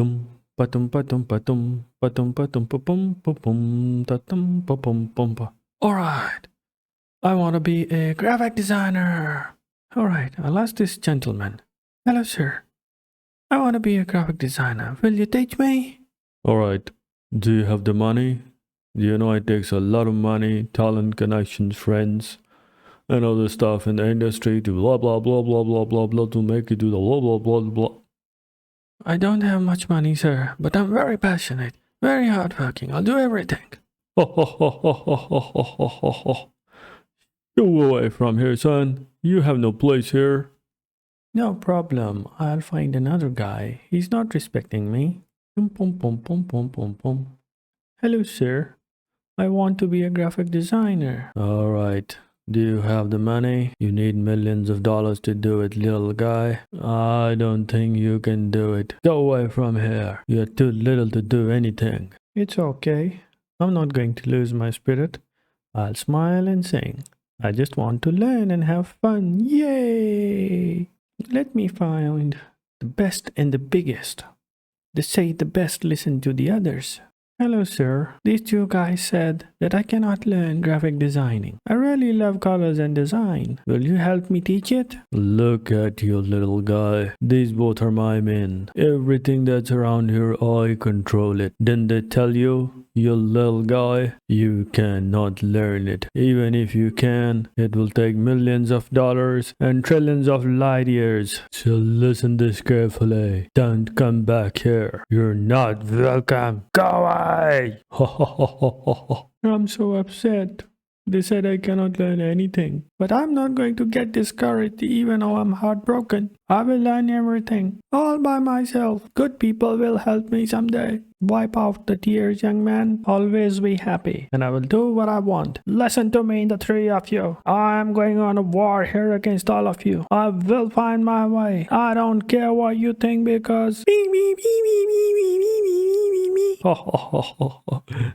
Tum patum patum patum patum patum pum pum tatum pum pum. All right, I want to be a graphic designer. All right, I'll ask this gentleman. Hello, sir. I want to be a graphic designer. Will you teach me? All right. Do you have the money? You know it takes a lot of money, talent, connections, friends, and other stuff in the industry to blah blah blah blah blah blah blah to make it do the blah blah blah blah. I don't have much money, sir, but I'm very passionate, very hardworking. I'll do everything. Go away from here, son. You have no place here. No problem. I'll find another guy. He's not respecting me. Pum pum pum pum pum pum pum. Hello, sir. I want to be a graphic designer. All right. Do you have the money? You need millions of dollars to do it, little guy. I don't think you can do it. Go away from here. You're too little to do anything. It's okay. I'm not going to lose my spirit. I'll smile and sing. I just want to learn and have fun. Yay! Let me find the best and the biggest. They say the best listen to the others. Hello, sir. These two guys said that I cannot learn graphic designing. I really love colors and design. Will you help me teach it? Look at you, little guy. These both are my men. Everything that's around here, I control it. Didn't they tell you, you little guy? You cannot learn it. Even if you can, it will take millions of dollars and trillions of light years. So listen this carefully. Don't come back here. You're not welcome. Go away. I'm so upset. They said I cannot learn anything. But I'm not going to get discouraged even though I'm heartbroken. I will learn everything. All by myself. Good people will help me someday. Wipe out the tears, young man. Always be happy. And I will do what I want. Listen to me, the three of you. I am going on a war here against all of you. I will find my way. I don't care what you think because... Do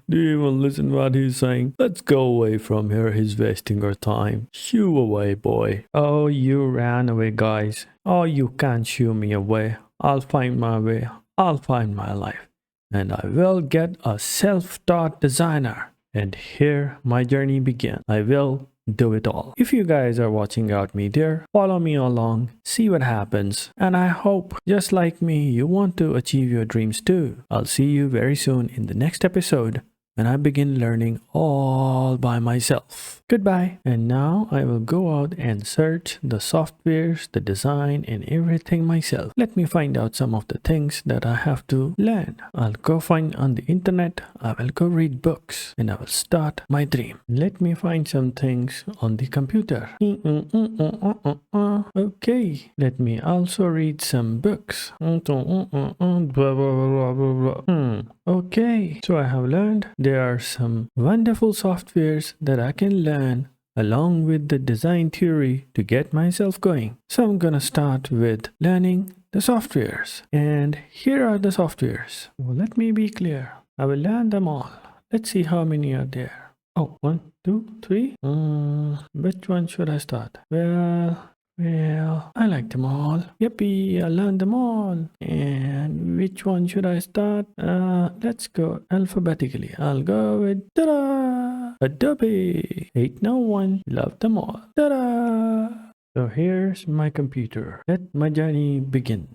you even listen what he's saying? Let's go away from here. He's wasting our time. Shoo away, boy. Oh, you ran away, guys. Oh, you can't shoo me away. I'll find my way. I'll find my life. And I will get a self-taught designer. And here my journey begins. I will do it all. If you guys are watching out me there, follow me along, see what happens. And I hope, just like me, you want to achieve your dreams too. I'll see you very soon in the next episode when I begin learning all by myself. Goodbye. And now I will go out and search the softwares, the design and everything myself. Let me find out some of the things that I have to learn. I'll go find on the internet. I will go read books and I will start my dream. Let me find some things on the computer. Okay. Let me also read some books. Okay. So I have learned there are some wonderful softwares that I can learn along with the design theory to get myself going. So I'm gonna start with learning the softwares. And here are the softwares. Well, let me be clear. I will learn them all. Let's see how many are there. Oh, 1, 2, 3. Which one should I start? Well, I like them all. Yippee, I learned them all. And which one should I start? Let's go alphabetically. I'll go with ta-da! Adobe 801. Love them all. Ta-da! So here's my computer. Let my journey begin.